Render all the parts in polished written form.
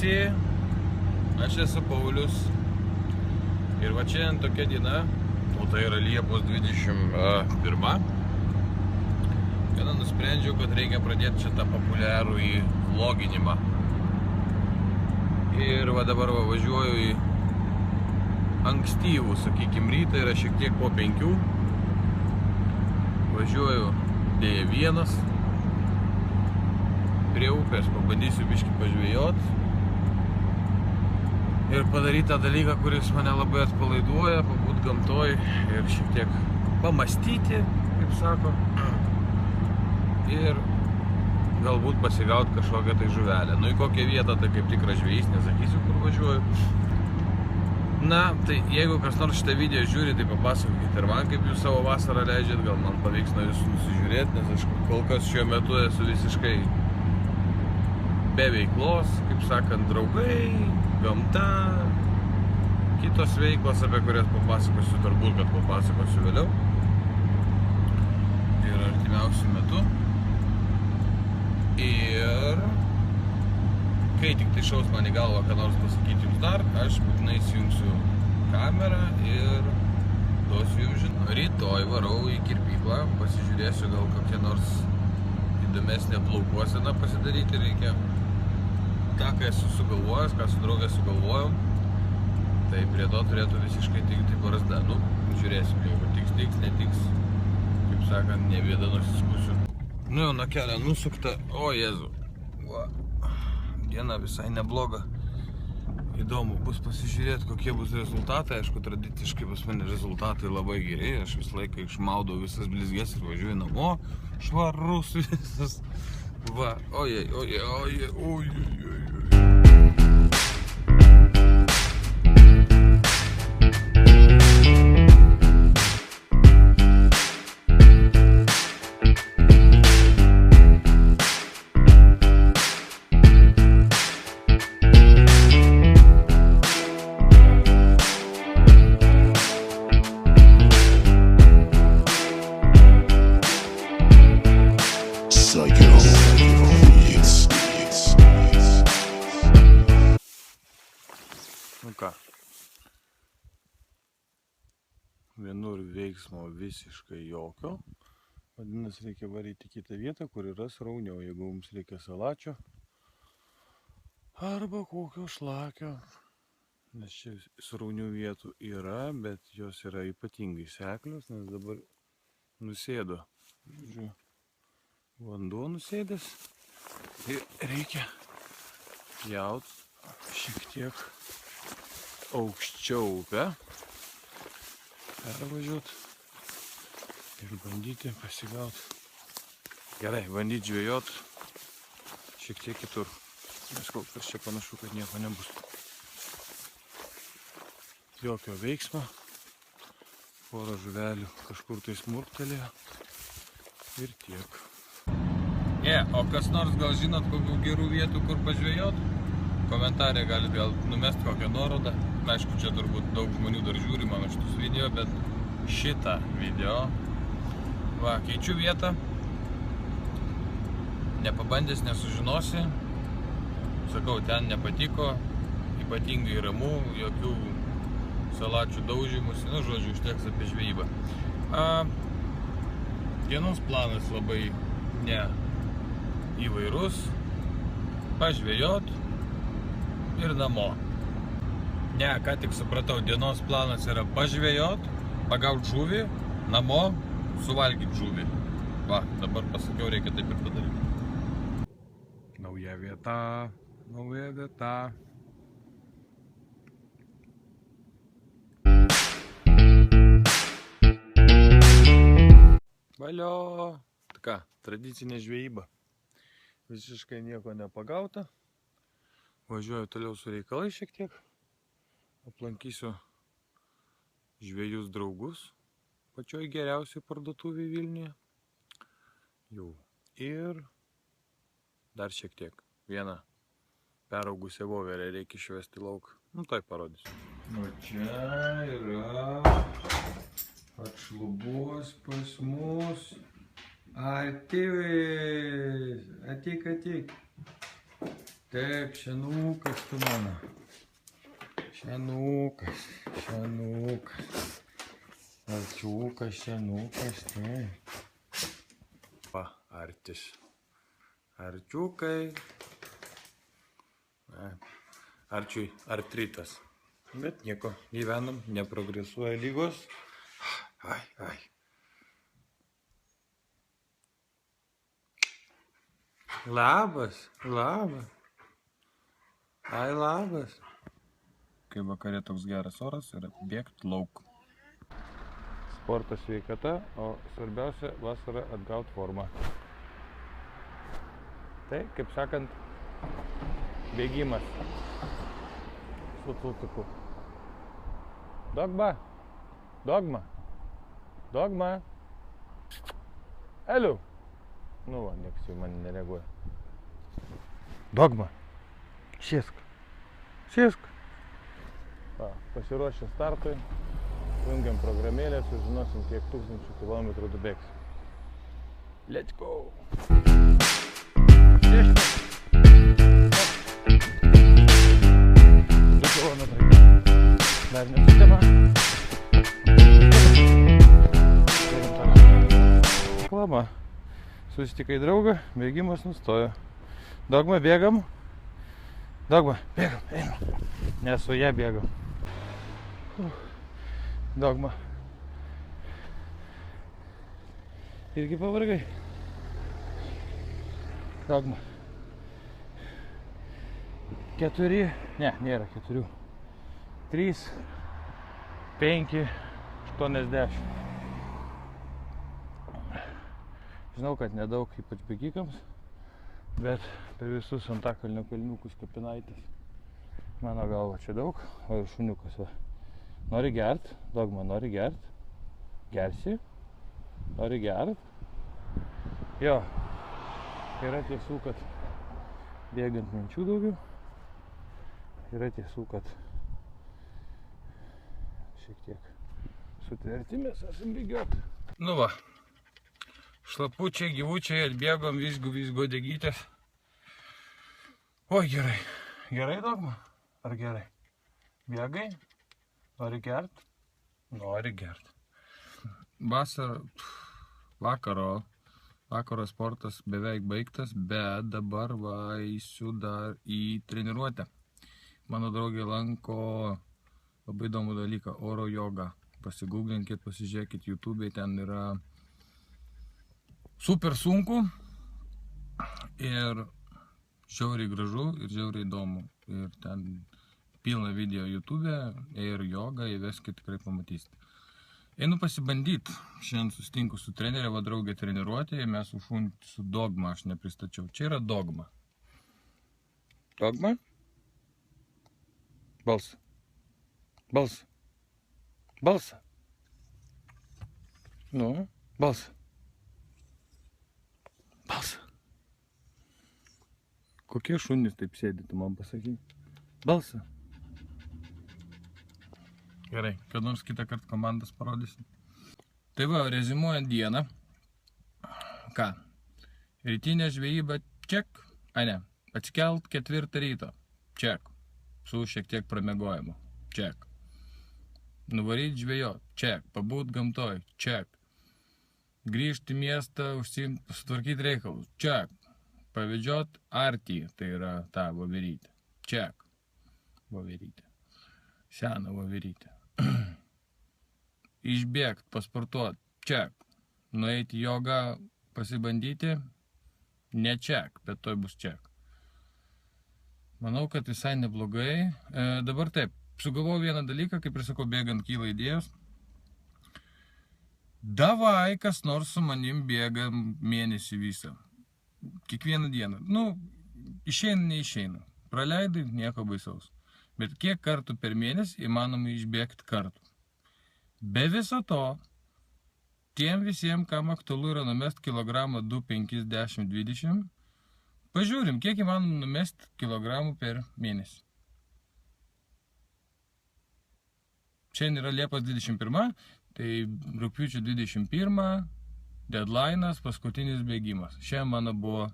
visi, aš esu Paulius ir va šiandien tokia diena, o tai yra Liepos 21. Kada nusprendžiau, kad reikia pradėti šitą populiarų į vloginimą. Ir va dabar važiuoju į ankstyvų, sakykim, rytą, yra šiek tiek po 5. Važiuoju D1 prie upės, pabandysiu biškį pažvejot ir padaryti tą dalyką, kuris mane labai atpalaiduoja, pabūt gamtoj ir šiek tiek pamastyti, kaip sako, ir galbūt pasigaut kažkokią tai žuvelę. Nu į kokią vietą, tai kaip tikras žvejys, nesakysiu, kur važiuoju. Na, tai jeigu kas nors šitą video žiūri, tai papasakokit ir man, kaip jūs savo vasarą leidžiat, gal man pavyks nuo jūsų nusižiūrėti, nes aš kol kas šiuo metu esu visiškai be veiklos, kaip sakant, draugai, gamta, kitos veiklos, apie kurias papasakosiu, turbūt, kad papasakosiu vėliau ir artimiausių metų. Ir kai tik tai šaus man į galvą, ką nors pasakyti jums dar, aš būtinai įsijungsiu kamerą ir duosiu jums žinoti. Rytoj varau į kirpyklą, pasižiūrėsiu gal kokią nors įdomesnę plaukuoseną pasidaryti reikia. Ta, ką esu sugalvojęs, ką su draugė sugalvojom, tai prie to turėtų visiškai tikti barzda. Nu, žiūrėsim, jeigu tiks, netiks, kaip sakant, ne bėda nusiskusiu. Nu jau nuo kelio nusukta, o Jėzu, va, diena visai nebloga. Įdomu bus pasižiūrėti, kokie bus rezultatai. Aišku, tradiciškai pas mane rezultatai labai geri, aš visą laiką išmaudau visas blizgės ir važiuoju namo, švarus visas. Va, ojej. Nu ką, vienur veiksmo visiškai jokio, vadinasi reikia varyti į kitą vietą, kur yra srauniau, jeigu mums reikia salačio arba kokio šlakio, nes čia sraunių vietų yra, bet jos yra ypatingai seklios, nes dabar nusėdo, žiūrėjau, vanduo nusėdęs ir reikia pjaut šiek tiek aukščiau upę, pervažiuot ir bandyti pasigaut. Gerai, bandyti žvejot šiek tiek kitur, nes kol kas čia panašu, kad nieko nebus. Jokio veiksmo, porą žuvelių kažkur tai smurktelėjo ir tiek. O kas nors gal žinot kokių gerų vietų, kur pažvejot? Komentarė galit gal numest kokią nuorodą. Aišku, čia turbūt daug žmonių dar žiūri mano šitus video, bet šitą video, va, keičiu vietą. Nepabandęs nesužinosi. Sakau, ten nepatiko, ypatingai ramu, jokių salačių daužimus, nu, žodžiu, užteks apie žvejybą. Dienos planas labai ne įvairus, pažvejot ir namo. Ne, ką tik supratau, dienos planas yra pažvejot, pagaut žuvį, namo, suvalgyti žuvį. Va, dabar pasakiau, reikia taip ir padaryti. Nauja vieta. Valio. Tai ką, tradicinė žvejyba. Visiškai nieko nepagauta. Važiuoju toliau su reikalai šiek tiek. Aplankysiu žvejus draugus pačioj geriausiai parduotuvėje Vilniuje. Jau. Ir dar šiek tiek. Vieną peraugusią voverę reikia išvesti lauk. Nu, tai parodysiu. O čia yra atšlubos pas mus. Ateik. Taip, šianukas tu mano. Šianukas. Alčiukas, šianukas, taip. Pa, artis. Arčiukai. Arčiui artritas. Bet nieko, gyvenam, neprogresuoja lygos. Ai. Labas. Ai, labas. Kai vakare toks geras oras yra bėgt lauk. Sportas sveikata, o svarbiausia vasarą atgaut formą. Tai, kaip sakant, bėgimas su tultuku. Dogma. Eliu. Nu va, nieks jau man nereaguoja. Dogma. Sėsk. Va, pasiruošę startui. Jungiam programėlę, sužinosim, kiek tūkstančių kilometrų tu bėgsi. Let's go! Dar nesutema. Reklama. Susitikai draugą, bėgimas nustojo. Dogma, bėgam. Einam. Nes su ją bėgam. Dogma. Irgi pavargai. Dogma. 4, ne, nėra 4. 3, 5, 80. Žinau, kad nedaug, ypač bėgikams, bet per visus Antakalnio kalniukus Kapinaitės. Mano galva čia daug, o ir šuniukas va. Nori gert, Dogma, nori gert. Gersi. Nori gert. Jo, yra tiesų, kad bėgant minčių daugiau. Yra tiesų, kad šiek tiek sutvertimės esam bėgiot. Nu va, šlapučiai, gyvučiai, atbėgom visgo degytės. Oi, gerai. Gerai, Dogma? Ar gerai? Bėgai? Nori gert? Nori gert. Vakaro sportas beveik baigtas, bet dabar va eisiu dar į treniruotę. Mano draugė lanko labai įdomų dalyką – oro jogą. Pasigūglinkit, pasižiūrėkit YouTube'ai, ten yra super sunku ir žiauriai gražu ir žiauriai įdomu. Ir ten pilna video YouTube'e ir jogą įveskit, tikrai pamatysite. Einu pasibandyt. Šiandien susitinku su trenerė, va draugė treniruotėje, mes su Dogma, aš nepristačiau. Čia yra Dogma. Dogma? Balsą. Nu, balsą. Kokie šunys taip sėdi, tu man pasakai? Balsą. Gerai, kad nors kitą kartą komandas parodysim. Tai va, rezimuojant dieną. Ką? Rytinė žvejyba, ček. A ne, atsikelt 4 ryto. Ček. Su šiek tiek pramiegojimu. Ček. Nuvaryt žvejot. Ček. Pabūt gamtoj. Ček. Grįžti į miestą, sutvarkyti reikalus. Ček. Pavedžiot artį, tai yra ta voverytė. Ček. Voverytė. Seną voverytę. Išbėgt, pasportuot. Ček. Nueiti jogą, pasibandyti. Ne ček, bet toj bus ček. Manau, kad visai neblogai. Dabar taip, sugalvojau vieną dalyką, kaip ir sakau, bėgant kyla idėjos. Davai, kas nors su manim bėga mėnesį visą. Kiekvieną dieną. Nu, išeina, neišeina. Praleidai, nieko baisaus. Bet kiek kartų per mėnesį įmanoma išbėgti kartų. Be viso to, tiem visiems, kam aktualu yra numesti kilogramą 2, 5, 10, 20, pažiūrim, kiek įmanoma numesti kilogramų per mėnesį. Šiandien yra Liepos 21, tai rugpjūčio 21, deadline'as, paskutinis bėgimas. Šiandien mano buvo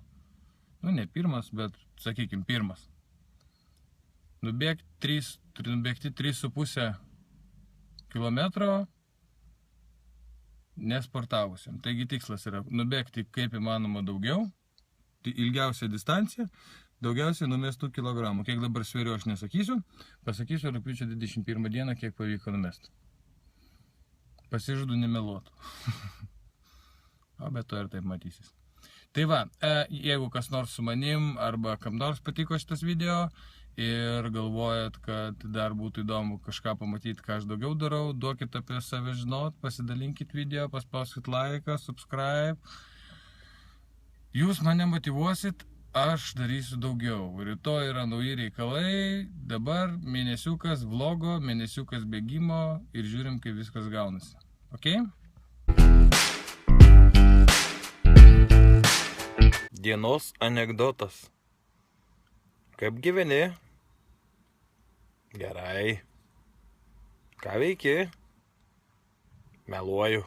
Nu, ne pirmas, bet, sakykim, pirmas. Nubėgti 3,5 kilometro nesportavusiam. Taigi tikslas yra nubėgti kaip įmanoma daugiau, tai ilgiausia distancija, daugiausiai numestų kilogramų. Kiek dabar sveriu aš nesakysiu, pasakysiu rugpjūčio 21 dieną, kiek pavyko numesti. Pasižadu nemeluotų. O bet to ir taip matysis. Tai va, jeigu kas nors su manim arba kam nors patiko šitas video ir galvojat, kad dar būtų įdomu kažką pamatyti, ką aš daugiau darau, duokit apie save žinot, pasidalinkit video, paspauskit laiką, subscribe. Jūs mane motyvuosit, aš darysiu daugiau. Rytoj yra nauji reikalai, dabar mėnesiukas vlogo, mėnesiukas bėgimo ir žiūrim, kaip viskas gaunasi. Ok? Dienos anekdotas. Kaip gyveni? Gerai. Ką veiki? Meluoju.